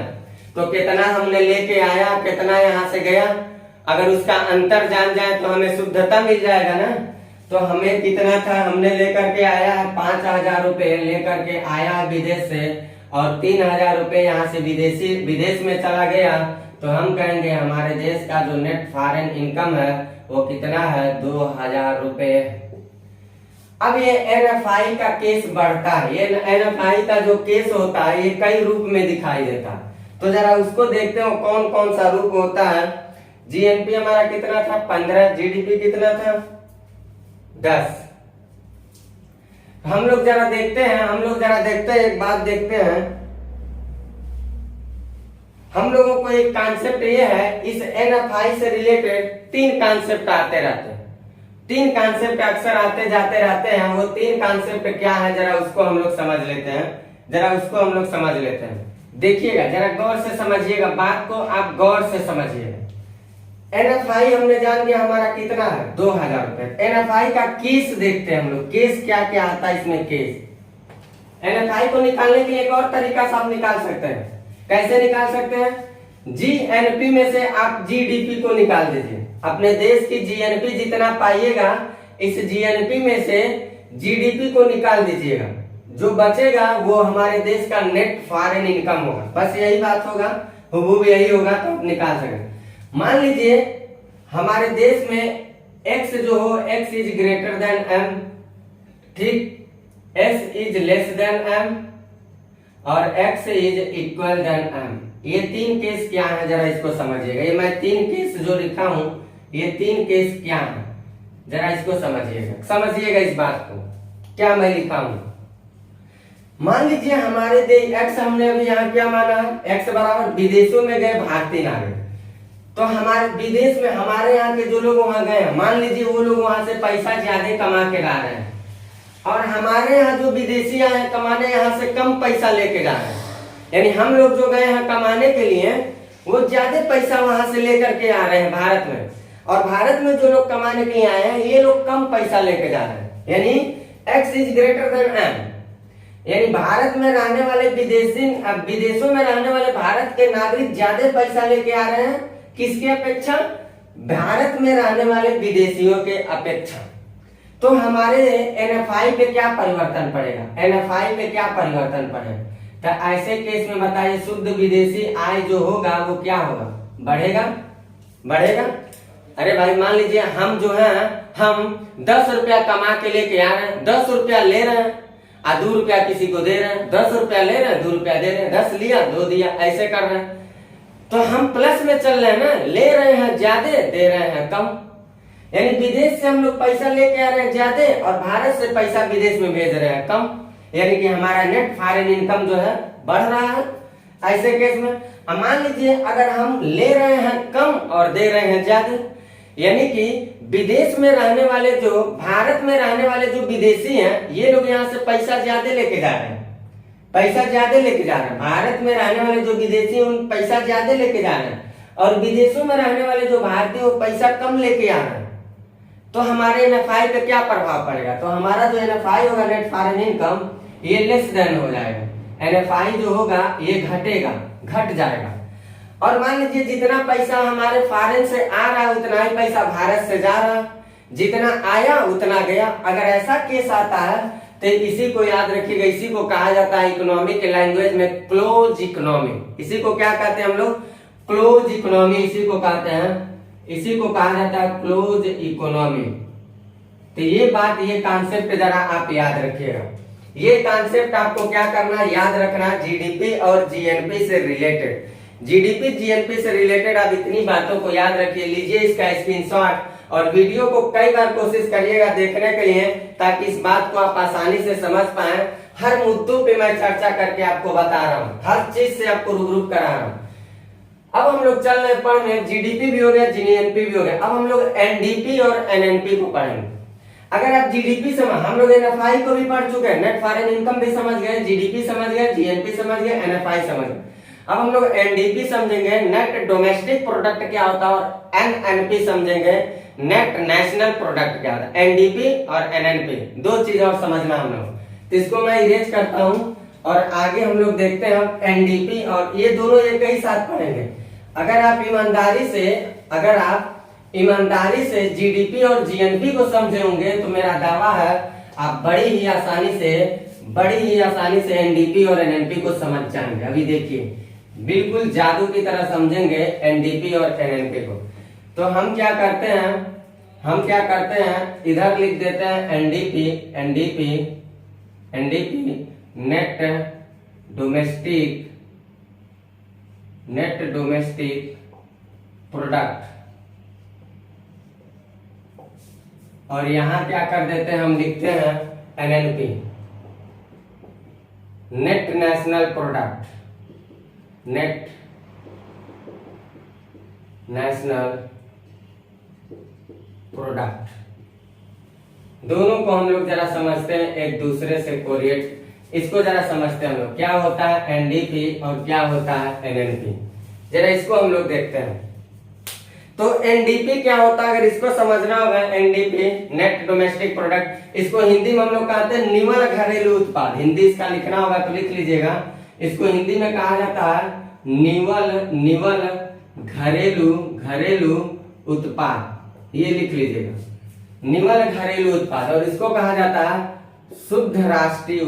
तो कितना हमने लेके आया, कितना यहाँ से गया, अगर उसका अंतर जान जाए तो हमें शुद्धता मिल जाएगा ना। तो हमें कितना था, हमने लेकर के आया है 5,000 रुपए लेकर के आया विदेश से, और 3,000 रुपए यहाँ से विदेश में चला गया, तो हम कहेंगे हमारे देश का जो नेट फॉरेन इनकम है वो कितना है, 2,000 रुपए। अब ये एनएफआई का केस बढ़ता है, ये एनएफआई का जो केस होता है ये कई रूप में दिखाई देता है, तो जरा उसको देखते हो कौन कौन सा रूप होता है। जीएनपी हमारा कितना था, 15, जीडीपी कितना था, 10। हम लोग जरा देखते हैं, एक बात देखते हैं। हम लोगों को एक कॉन्सेप्ट ये है, इस एनएफआई से रिलेटेड 3 कॉन्सेप्ट आते रहते हैं, 3 कॉन्सेप्ट अक्सर आते जाते रहते हैं। वो 3 कॉन्सेप्ट क्या है, जरा उसको हम लोग समझ लेते हैं, देखिएगा जरा गौर से समझिएगा, बात को आप गौर से समझिएगा। एनएफआई हमने जान लिया हमारा कितना है, 2,000 रुपए। एनएफआई का केस देखते हैं हम लोग, केस क्या क्या आता है इसमें। केस एनएफआई को निकालने के लिए एक और तरीका से आप निकाल सकते हैं। कैसे निकाल सकते हैं, जीएनपी में से आप जीडीपी को निकाल दीजिए, अपने देश की जीएनपी जितना पाइएगा, इस जीएनपी में से जीडीपी को निकाल दीजिएगा, जो बचेगा वो हमारे देश का नेट फॉरेन इनकम होगा। बस यही बात होगा, हुबहू यही होगा, तो आप निकाल सकेंगे। मान लीजिए हमारे देश में एक्स जो हो, X is greater than M, ठीक, S is less than M और X is equal than M. ये 3 केस क्या है, जरा इसको समझिएगा। ये मैं 3 केस जो लिखा हूं, ये 3 केस क्या है, जरा इसको समझिएगा इस बात को, क्या मैं लिखा हूं। मान लीजिए हमारे देश एक्स, हमने अभी यहाँ क्या माना, एक्स बराबर विदेशों में गए भारतीय नागरिक, तो हमारे विदेश में हमारे यहाँ के जो लोग वहां गए, मान लीजिए वो लोग वहां से पैसा ज्यादा कमा के ला रहे हैं, और हमारे यहाँ जो विदेशी आए हैं कमाने, यहाँ से कम पैसा लेके जा रहे हैं। यानी हम लोग जो गए हैं कमाने के लिए, वो ज्यादा पैसा वहां से लेकर के आ रहे हैं भारत में, और भारत में जो लोग कमाने के लिए आए हैं ये लोग कम पैसा लेके जा रहे हैं। यानी X is greater than M, यानी भारत में रहने वाले विदेशों में रहने वाले भारत के नागरिक ज्यादा पैसा लेके आ रहे हैं, किसके अपेक्षा, भारत में रहने वाले विदेशियों के अपेक्षा। तो हमारे एनएफआई पे क्या परिवर्तन पड़ेगा, तो ऐसे केस में बताइए शुद्ध विदेशी आय जो होगा वो क्या होगा, बढ़ेगा। अरे भाई मान लीजिए हम जो है, हम 10 रुपया कमा के लेके आ रहे हैं, 10 रुपया ले रहे हैं और 2 रुपया किसी को दे रहे हैं, 10 रुपया ले रहे हैं 2 रुपया दे रहे हैं, 10 लिया 2 दिया, ऐसे कर रहे हैं। तो हम प्लस में चल रहे हैं ना, ले रहे हैं ज्यादा, दे रहे हैं कम। यानी विदेश से हम लोग पैसा लेके आ रहे हैं ज्यादा और भारत से पैसा विदेश में भेज रहे हैं कम। यानी कि हमारा नेट फॉरेन इनकम जो है बढ़ रहा है। ऐसे केस में अब मान लीजिए अगर हम ले रहे हैं कम और दे रहे हैं ज्यादा, यानी कि विदेश में रहने वाले जो भारत में रहने वाले जो विदेशी हैं, ये लोग यहाँ से पैसा ज्यादा लेके जा रहे हैं, पैसा ज्यादा लेके जा रहे हैं। भारत में रहने वाले जो विदेशी उन पैसा ज्यादा लेके जा रहे हैं, और विदेशों में रहने वाले जो भारतीय वो पैसा कम लेके आ रहे हैं। तो हमारे NFI पे क्या प्रभाव पड़ेगा? तो हमारा जो NFI होगा, नेट फॉरेन इनकम, ये लेस देन हो जाएगा। NFI जो होगा ये घटेगा, घट जाएगा। और मान लीजिए जितना पैसा हमारे फॉरेन से आ रहा है उतना ही पैसा भारत से जा रहा है, जितना आया उतना गया। अगर ऐसा केस आता है तो इसी को याद रखिएगा, इसी को कहा जाता है इकोनॉमी के लैंग्वेज में क्लोज इकोनॉमी। इसी को क्या कहते हैं हम लोग? क्लोज इकोनॉमी इसी को कहते हैं, इसी को कहा जाता है क्लोज इकोनॉमी। तो ये बात, ये कॉन्सेप्ट जरा आप याद रखिएगा। ये कॉन्सेप्ट आपको क्या करना, याद रखना, जीडीपी और जीएनपी से रिलेटेड। जीडीपी जीएनपी से रिलेटेड आप इतनी बातों को याद रखिए, लीजिए इसका स्क्रीनशॉट और वीडियो को कई बार कोशिश करिएगा देखने के लिए, ताकि इस बात को आप आसानी से समझ पाए। हर मुद्दों पे मैं चर्चा करके आपको बता रहा हूँ, हर चीज से आपको रूबरू करा रहा हूँ। अब हम लोग चल रहे पढ़ने, जीडीपी भी हो गया, जीएनपी भी हो गया। अब हम लोग एनडीपी और एनएनपी को पढ़ेंगे। अगर आप जीडीपी समझ, हम लोग एनएफआई को भी पढ़ चुके हैं, नेट फॉरेन इनकम भी समझ गए, जीडीपी समझ गए, जीएनपी समझ गए, एनएफआई समझ गए। अब हम लोग एनडीपी समझेंगे, नेट डोमेस्टिक प्रोडक्ट क्या होता है, और एनएनपी समझेंगे, नेट नेशनल प्रोडक्ट क्या होता है। एनडीपी और एनएनपी दो चीजें और समझना हम लोग, तो इसको मैं इरेज करता हूं और आगे हम लोग देखते हैं एनडीपी, और ये दोनों एक ही साथ पढ़ेंगे। अगर आप ईमानदारी से जीडीपी और जीएनपी को समझे होंगे तो मेरा दावा है आप बड़ी ही आसानी से एनडीपी और एनएनपी को समझ जाएंगे। अभी देखिए बिल्कुल जादू की तरह समझेंगे एनडीपी और एनएनपी को। तो हम क्या करते हैं, इधर लिख देते हैं एनडीपी नेट डोमेस्टिक प्रोडक्ट, और यहां क्या कर देते हैं, हम लिखते हैं NNP net national product, net national product. दोनों को हम लोग जरा समझते हैं, एक दूसरे से कोरिलेट, इसको जरा समझते हैं हम लोग, क्या होता है एनडीपी और क्या होता है एनएनपी। जरा इसको हम लोग देखते हैं। तो एनडीपी क्या होता है, अगर इसको समझना होगा, एनडीपी नेट डोमेस्टिक प्रोडक्ट, इसको हिंदी में हम लोग कहते हैं निवल घरेलू उत्पाद। हिंदी इसका लिखना होगा तो लिख लीजिएगा, इसको हिंदी में कहा जाता है निवल घरेलू उत्पाद, ये लिख लीजिएगा, निवल घरेलू उत्पाद। और इसको कहा जाता है शुद्ध राष्ट्रीय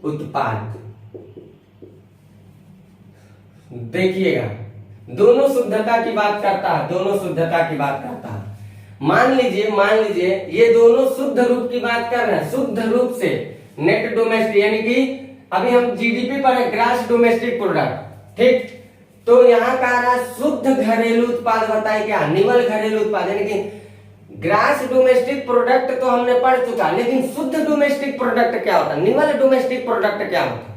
उत्पाद। देखिएगा दोनों शुद्धता की बात करता है, मान लीजिए ये दोनों शुद्ध रूप की बात कर रहे हैं, शुद्ध रूप से नेट डोमेस्टिक, यानी कि अभी हम जीडीपी पर है, ग्रास डोमेस्टिक प्रोडक्ट, ठीक। तो यहाँ कह रहा है शुद्ध घरेलू उत्पाद, बताइए क्या, निवल घरेलू उत्पाद, यानी कि ग्रास डोमेस्टिक प्रोडक्ट तो हमने पढ़ चुका, लेकिन शुद्ध डोमेस्टिक प्रोडक्ट क्या होता है, निवल डोमेस्टिक प्रोडक्ट क्या होता है।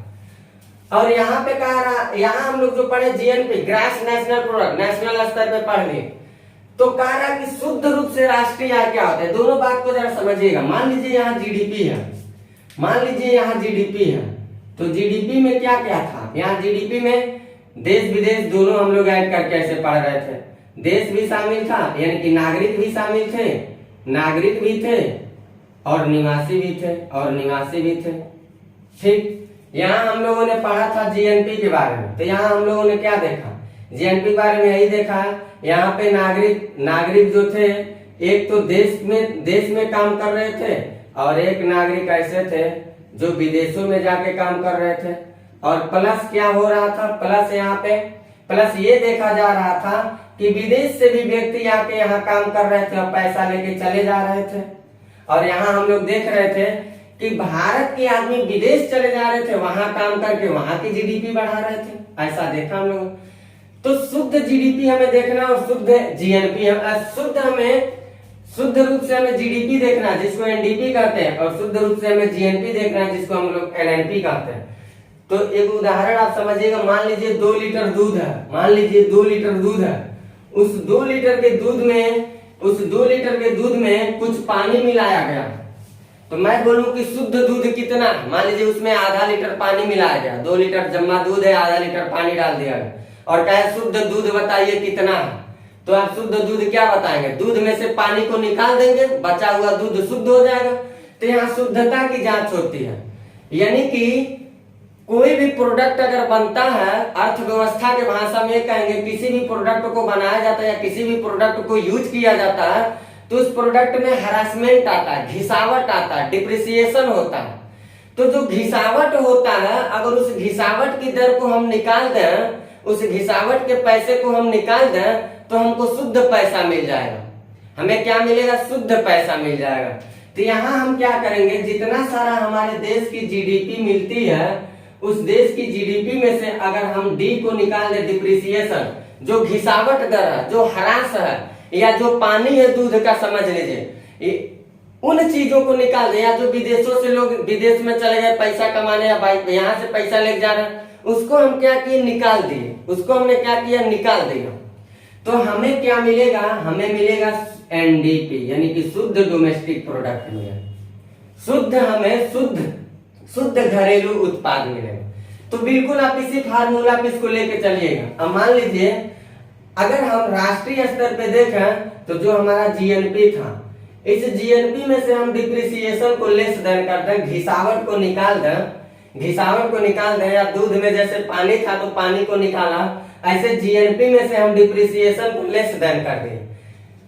और यहाँ पे कह रहा, यहाँ हम लोग जो पढ़े GNP grass national product, national स्तर पे पढ़ लिए, तो कह रहा कि शुद्ध रूप से राष्ट्रीय आय क्या होता है। दोनों बात को जरा समझिएगा। मान लीजिए यहाँ जीडीपी है, तो जीडीपी में क्या क्या था, यहाँ जीडीपी में देश विदेश दोनों हम लोग ऐड करके ऐसे पढ़ रहे थे। देश भी शामिल था, यानी कि नागरिक भी शामिल थे, नागरिक भी थे और निवासी भी थे, ठीक। यहाँ हम लोगों ने पढ़ा था जीएनपी के बारे में, तो यहाँ हम लोगों ने क्या देखा, जीएनपी के बारे में यही देखा है। यहाँ पे नागरिक जो थे, एक तो देश में काम कर रहे थे, और एक नागरिक ऐसे थे जो विदेशों में जाके काम कर रहे थे। और प्लस क्या हो रहा था, प्लस यहाँ पे प्लस ये देखा जा रहा था कि विदेश से भी व्यक्ति आके यहाँ काम कर रहे थे और पैसा लेके चले जा रहे थे। और यहाँ हम लोग देख रहे थे कि भारत के आदमी विदेश चले जा रहे थे, वहां काम करके वहां की जीडीपी बढ़ा रहे थे, ऐसा देखा हम लोग। तो शुद्ध जीडीपी हमें देखना और शुद्ध जीएनपी, शुद्ध हमें शुद्ध रूप से हमें जीडीपी देखना है जिसको एनडीपी कहते हैं, और शुद्ध रूप से हमें जीएनपी देखना है जिसको हम लोग एनएनपी कहते हैं। तो एक उदाहरण आप समझिएगा, मान लीजिए 2 लीटर दूध है, मान लीजिए 2 लीटर दूध है, उस 2 लीटर के दूध में कुछ पानी मिलाया गया, तो मैं बोलूं कि शुद्ध दूध कितना, मान लीजिए उसमें आधा लीटर पानी मिलाया गया, 2 लीटर जमा दूध है, आधा लीटर पानी डाल दिया गया, और कहे शुद्ध दूध बताइए कितना है, तो आप शुद्ध दूध क्या बताएंगे? दूध में से पानी को निकाल देंगे, बचा हुआ दूध शुद्ध हो जाएगा। तो यहाँ शुद्धता की जांच होती है, यानी कि कोई भी प्रोडक्ट अगर बनता है, अर्थव्यवस्था के भाषा में कहेंगे किसी भी प्रोडक्ट को बनाया जाता है या किसी भी प्रोडक्ट को यूज किया जाता है, तो उस प्रोडक्ट में हरासमेंट आता है, घिसावट आता है, डिप्रिसिएशन होता है। तो जो घिसावट होता है, अगर उस घिसावट की दर को हम निकाल दें, उस घिसावट के पैसे को हम निकाल दें, तो हमको शुद्ध पैसा मिल जाएगा। हमें क्या मिलेगा? शुद्ध पैसा मिल जाएगा। तो यहाँ हम क्या करेंगे, जितना सारा हमारे देश की जीडीपी मिलती है, उस देश की जीडीपी में से अगर हम डी को निकाल दे, डिप्रिसिएशन, जो घिसावट दर है, जो ह्रास है, या जो पानी है दूध का, समझ लीजिए, उन चीजों को निकाल दे, या जो विदेशों से लोग विदेश में चले गए पैसा कमाने, या बाइक यहाँ से पैसा लेके जा रहे हैं, उसको हम क्या किए? निकाल दिए। उसको हमने क्या किया? निकाल दिया। तो हमें क्या मिलेगा? हमें मिलेगा एनडीपी, यानी कि शुद्ध डोमेस्टिक प्रोडक्ट मिलेगा, हमें शुद्ध घरेलू उत्पाद मिलेगा। तो बिल्कुल आप इसी फार्मूला पे इसको लेके चलिएगा। अब मान लीजिए अगर हम राष्ट्रीय स्तर पे देखें, तो जो हमारा जीएनपी था, इस जीएनपी में से हम डिप्रिसिएशन को लेस देन कर दें, घिसावट को निकाल दें, या दूध में जैसे पानी था तो पानी को निकाला, ऐसे जीएनपी में से हम डिप्रिसिएशन को लेस देन कर दें,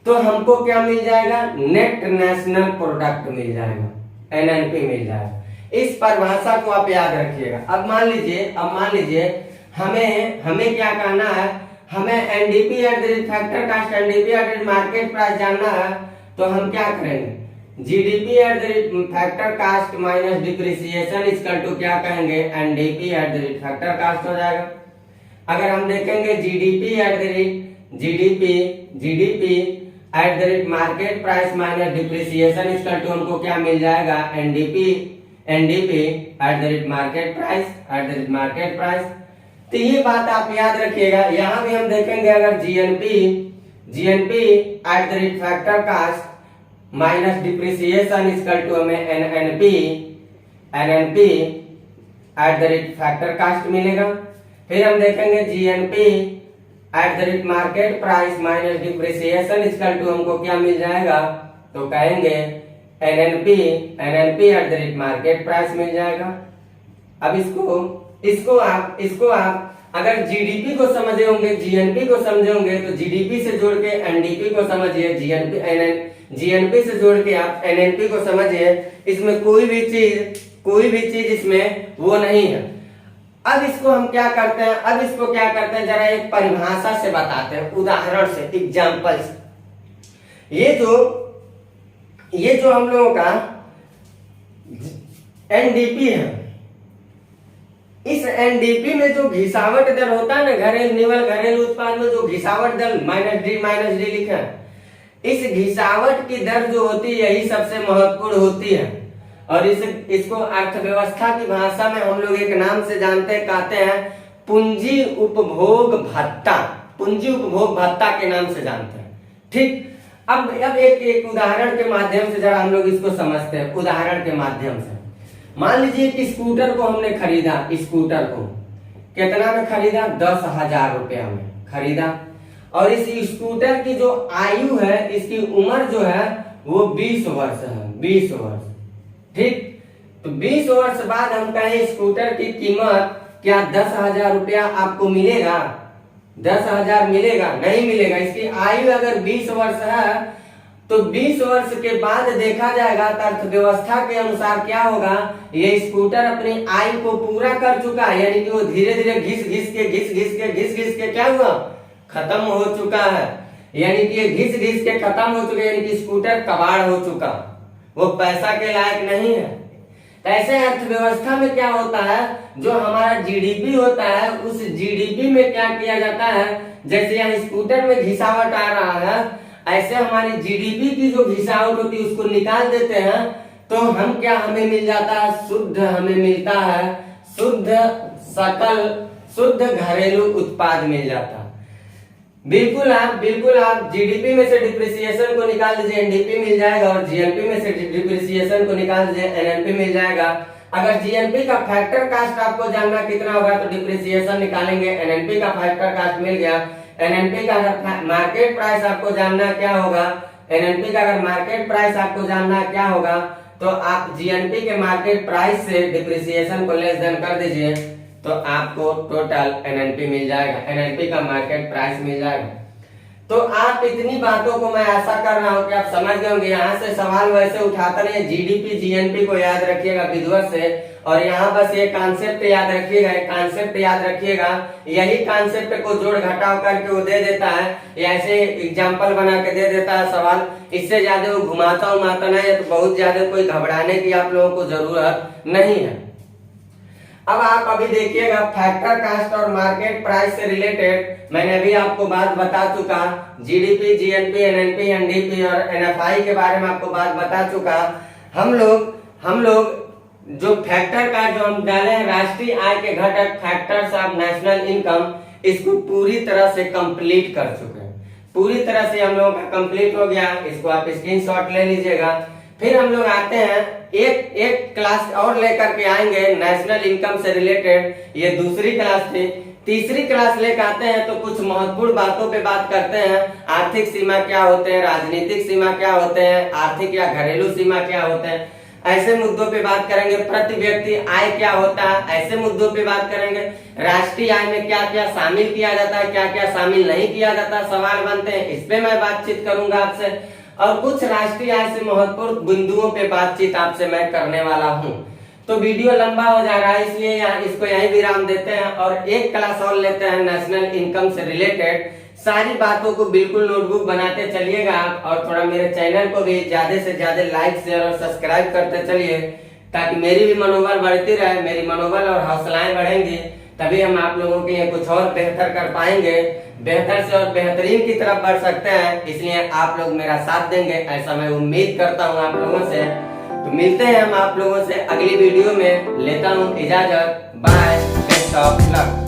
तो हमको क्या मिल जाएगा? नेट नेशनल प्रोडक्ट मिल जाएगा, एनएनपी मिल जाएगा। इस परिभाषा को आप याद रखिएगा। अब मान लीजिए हमें क्या कहना है? हमें NDP at the rate factor cost, NDP at the rate market price जानना है, तो हम क्या करेंगे? GDP at the rate factor cost minus depreciation equal to क्या कहेंगे? NDP at the rate factor cost हो जाएगा। अगर हम देखेंगे GDP at the rate market price minus depreciation equal to हमको क्या मिल जाएगा? NDP at the rate market price. तो ये बात आप याद रखिएगा। यहाँ भी हम देखेंगे अगर GNP at the rate factor cost minus depreciation equal to हमें NNP at the rate factor cost मिलेगा। फिर हम देखेंगे GNP at the rate market price minus depreciation equal to हमको क्या मिल जाएगा? तो कहेंगे NNP at the rate market price मिल जाएगा। अब इसको आप अगर जीडीपी को समझे होंगे, जीएनपी को समझे होंगे, तो जीडीपी से जोड़ के एनडीपी को समझिए, जीएनपी से जोड़ के आप एनएनपी को समझिए। इसमें कोई भी चीज इसमें वो नहीं है। अब इसको हम क्या करते हैं? जरा एक परिभाषा से बताते हैं, उदाहरण से, एग्जाम्पल से। ये जो हम लोगों का एनडीपी है, इस एनडीपी में जो घिसावट दर होता है ना, घरेलू उत्पाद में जो घिसावट दर माइनस डी लिखा है, इस घिसावट की दर जो होती है यही सबसे महत्वपूर्ण होती है। और इसको अर्थव्यवस्था की भाषा में हम लोग एक नाम से कहते हैं पूंजी उपभोग भत्ता के नाम से जानते हैं। ठीक, अब एक उदाहरण के माध्यम से जरा हम लोग इसको समझते हैं। उदाहरण के माध्यम से मान लीजिए कि स्कूटर को हमने खरीदा, स्कूटर को कितना में खरीदा? 10,000 रुपया में खरीदा। और इस स्कूटर की जो आयु है, इसकी उम्र जो है वो 20 वर्ष है, 20 वर्ष। ठीक, तो 20 वर्ष बाद हम कहें स्कूटर की कीमत क्या 10,000 रुपया आपको मिलेगा? 10,000 मिलेगा? नहीं मिलेगा। इसकी आयु अगर 20 वर्ष है तो 20 वर्ष के बाद देखा जाएगा तो अर्थव्यवस्था के अनुसार क्या होगा? ये स्कूटर अपनी आयु को पूरा कर चुका है, यानी कि वो धीरे धीरे घिस घिस के क्या हुआ? खत्म हो चुका है। यानी कि ये घिस के खत्म हो चुका है, यानी कि स्कूटर कबाड़ हो चुका, वो पैसा के लायक नहीं है। ऐसे अर्थव्यवस्था में क्या होता है? जो हमारा जीडीपी होता है, उस जीडीपी में क्या किया जाता है? जैसे यहाँ स्कूटर में घिसावट आ रहा है, ऐसे हमारी जीडीपी की जो घिसावट होती है उसको निकाल देते हैं तो हम क्या हमें मिल जाता है शुद्ध, हमें मिलता है शुद्ध घरेलू उत्पाद मिल जाता है। बिल्कुल आप जीडीपी में से डिप्रिसिएशन को निकाल दीजिए, एनडीपी मिल जाएगा, और जीएनपी में से डिप्रिसिएशन को निकाल दीजिए, एनएनपी मिल जाएगा। अगर जीएनपी का फैक्टर कास्ट आपको जानना कितना होगा तो डिप्रिसिएशन निकालेंगे, एनएनपी का फैक्टर कास्ट मिल गया। एनएनपी का अगर मार्केट प्राइस आपको जानना क्या होगा, एनएनपी का अगर मार्केट प्राइस आपको जानना क्या होगा तो आप जीएनपी के मार्केट प्राइस से डिप्रिसिएशन को लेस देन कर दीजिए तो आपको टोटल एनएनपी मिल जाएगा, एनएनपी का मार्केट प्राइस मिल जाएगा। तो आप इतनी बातों को मैं आशा कर रहा हूं कि आप समझ गए होंगे। यहाँ से सवाल वैसे उठाता नहीं है, जीडीपी जीएनपी को याद रखिएगा विधिवत से, और यहाँ बस ये कॉन्सेप्ट याद रखिएगा, कॉन्सेप्ट याद रखिएगा। यही कॉन्सेप्ट को जोड़ घटाव करके वो दे देता है, या ऐसे एग्जाम्पल बना के दे देता है सवाल। इससे ज्यादा वो घुमाता उमाता नहीं है, तो बहुत ज्यादा कोई घबराने की आप लोगों को जरूरत नहीं है। अब आप अभी देखिएगा फैक्टर कास्ट और मार्केट प्राइस से रिलेटेड मैंने अभी आपको बात बता चुका, जीडीपी, जीएनपी, एनएनपी, एनडीपी और एनएफआई के बारे में आपको बात बता चुका। हम लोग जो फैक्टर का जो हम डाले हैं राष्ट्रीय आय के घटक फैक्टर्स ऑफ नेशनल इनकम, इसको पूरी तरह से कंप्लीट कर चुके हैं, पूरी तरह से हम लोगों का कंप्लीट हो गया। इसको आप स्क्रीनशॉट ले लीजिएगा। फिर हम लोग आते हैं एक क्लास और लेकर के आएंगे नेशनल इनकम से रिलेटेड, ये दूसरी क्लास थी। तीसरी क्लास लेकर आते हैं तो कुछ महत्वपूर्ण बातों पे बात करते हैं। आर्थिक सीमा क्या होते हैं, राजनीतिक सीमा क्या होते हैं, आर्थिक या घरेलू सीमा क्या होते हैं, ऐसे मुद्दों पे बात करेंगे। प्रति व्यक्ति आय क्या होता है, ऐसे मुद्दों पे बात करेंगे। राष्ट्रीय आय में क्या क्या शामिल किया जाता है, क्या क्या शामिल नहीं किया जाता, सवाल बनते हैं, इस पे मैं बातचीत करूंगा आपसे। और कुछ राष्ट्रीय आय से महत्वपूर्ण बिंदुओं पे बातचीत आपसे मैं करने वाला हूं। तो वीडियो लंबा हो जा रहा है, इसलिए इसको यहीं विराम देते हैं और एक क्लास और लेते हैं नेशनल इनकम से रिलेटेड। सारी बातों को बिल्कुल नोटबुक बनाते चलिएगा आप, और थोड़ा मेरे चैनल को भी ज्यादा से ज्यादा लाइक, शेयर और सब्सक्राइब करते चलिए, ताकि मेरी भी मनोबल बढ़ती रहे, मेरी मनोबल और हौसलाएं बढ़ेंगी, तभी हम आप लोगों के लिए कुछ और बेहतर कर पाएंगे, बेहतर से और बेहतरीन की तरफ बढ़ सकते हैं। इसलिए आप लोग मेरा साथ देंगे, ऐसा मैं उम्मीद करता हूँ आप लोगों से। तो मिलते हैं हम आप लोगों से अगली वीडियो में, लेता हूँ इजाजत, बाय, बेस्ट ऑफ लक।